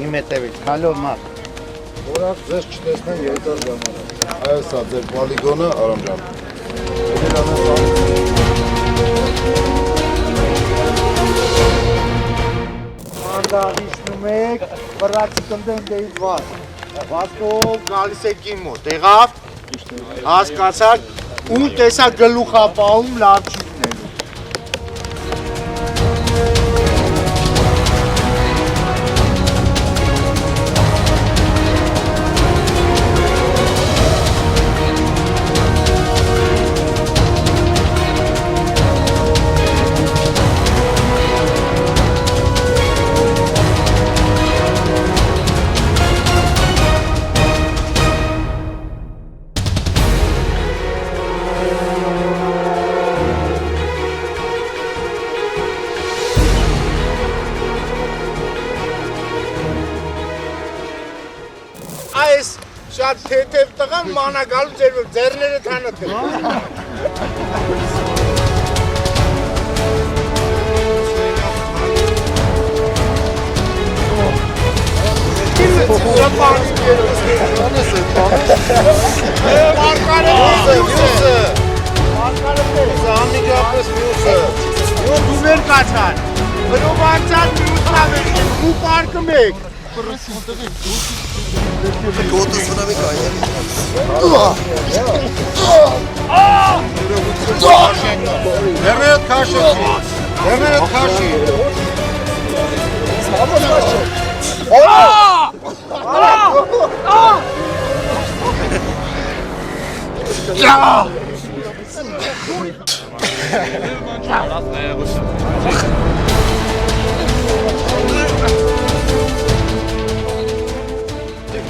իմ հետևից, հալո մարդ։ Որակ ձեզ չտեսնեն երկար ժամանակ։ Այս է ձեր պոլիգոնը, Արամ ջան։ Անդաղիշնում եք, վրացի կնդեն դեից վազ։ Վասկով գալիս եք իմ մոտ, եղավ, հասկացակ, ու տեսա գլուխապահում լավ չի կնելու։ Այս շատ թեթև տղան մանագալու ձերները թանը տղան։ Դուներ կացար, բրով անցան միութավեր ու պարկում եք։ Գոտս վնավ եք այել։ Դերներդ քաշի։ Դերներդ քաշի։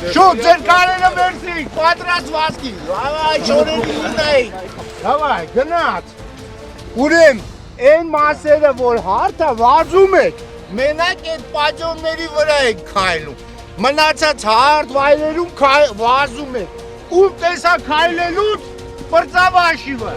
Շուտ, ձեր կարերը վերցրիք, պատրաստվածքի, հավայ, շորերի ունեիք, հավայ, գնաց, ուրեմ, են մասերը, որ հարթը վազում եք, մենակ այդ պաջոնների վրա եք քայլում, մնացած հարթ վայրերում վազում եք, ու տեսա քայլելուց պրծավաշիվը։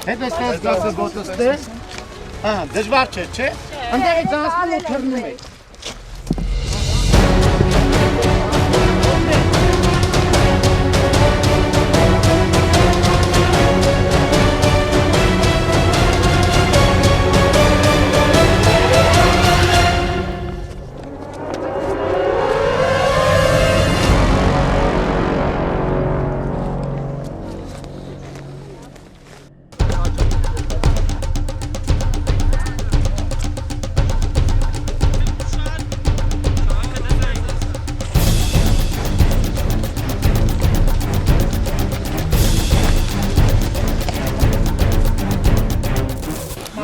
Հետ էստես գասը գոտստե, դժվար չէ, չէ, ընդեղից անսնում ու թրնում եք։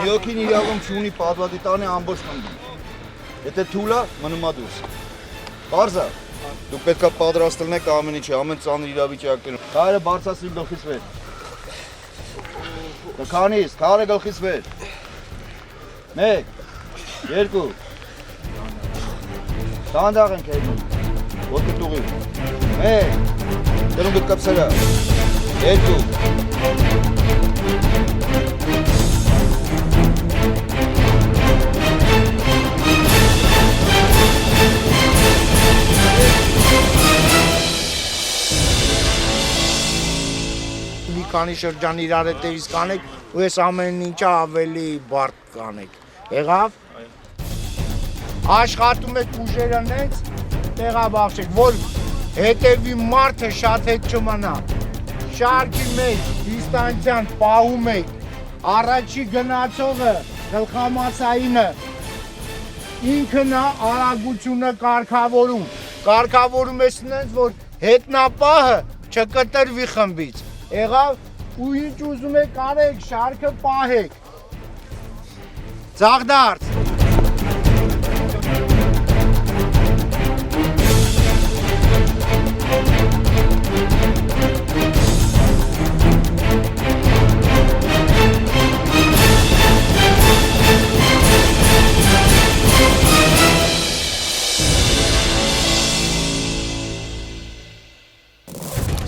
Միոքին իրավունք չունի պատվադի տանի ամբողջ խմբին։ Եթե թույլ է, մնում է դուրս։ Պարզ է, դուք պետք է պատրաստ լինեք ամեն ինչի, ամեն ծանր իրավիճակներում։ Քարը բարձրացրի գլխից վեր։ Քանիս, քարը գլխից վեր։ 1 2 Դանդաղ ենք հետո։ Ոտքը տուղի։ 1 Դրում կապսերա։ 2 Ա քանի շրջան իրար հետևից կանեք ու այս ամեն ինչը ավելի բարդ կանեք։ Եղավ։ Աշխատում եք ուժերը նենց տեղաբաշխեք, որ հետևի մարդը շատ հետ չմնա։ Շարքի մեջ դիստանցիան պահում եք, առաջի գնացողը, գլխամասայինը, ինքն է արագությունը կարգավորում ես նենց, որ հետնապահը չկտրվի խմբից, եղավ ու ինչ ուզում եք արեք, շարքը պահեք, ձաղդարդ։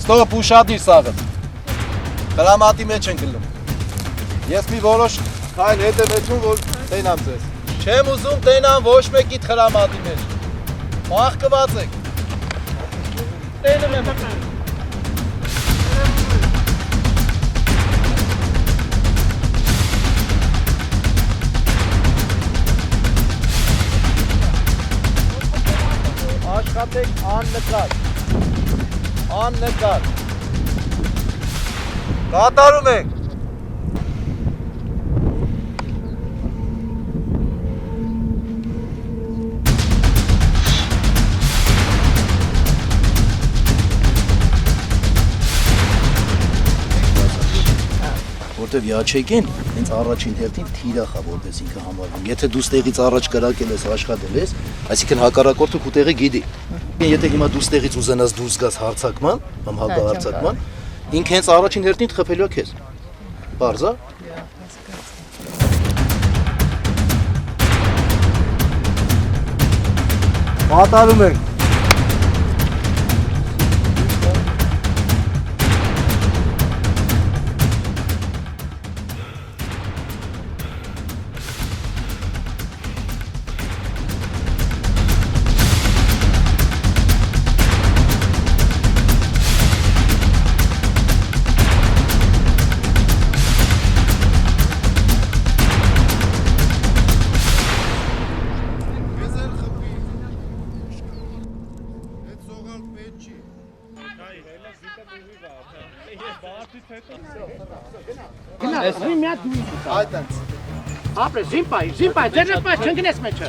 Ստոպ ուշադիր սաղը, խրամատի մեջ են գլում, ես մի որոշ հայլ հետ եմ էթում, որ տենամ ձեզ, չեմ ուզում տենամ ոչ մեկիտ խրամատի մեջ, մաղկված եք, տենում եմ, աշխատեք աննկատ, աննկատ, կատարում ենք, որտև յաչեկեն, հենց առաջին հերթին թիրախ է, որպես ինքը համարվում, եթե դու ստեղից առաջ կրակել ես, աշխատել ես, այսինքն հակառակորդը քու տեղը գիտի, եթե հիմա դու ստեղից ուզենաս դուրս գաս հարձակման, կամ հակահարձակման, ինքը հենց առաջին հերթին խփելու է քեզ, պարզ է? Կատարում ենք։ Ապրես, զիմպայ, ձերնեպայ, չնգնես մեջը։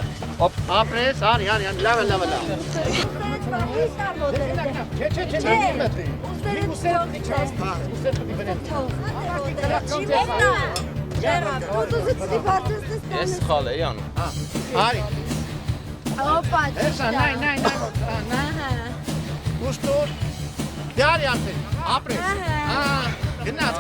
Ապրես, արի, լավ։ Ես խալ էի անում։ Արի։ Օպա, Էսա, նայ։ Ուստոր։ Դարի արդեն, ապրես։ Գնաց։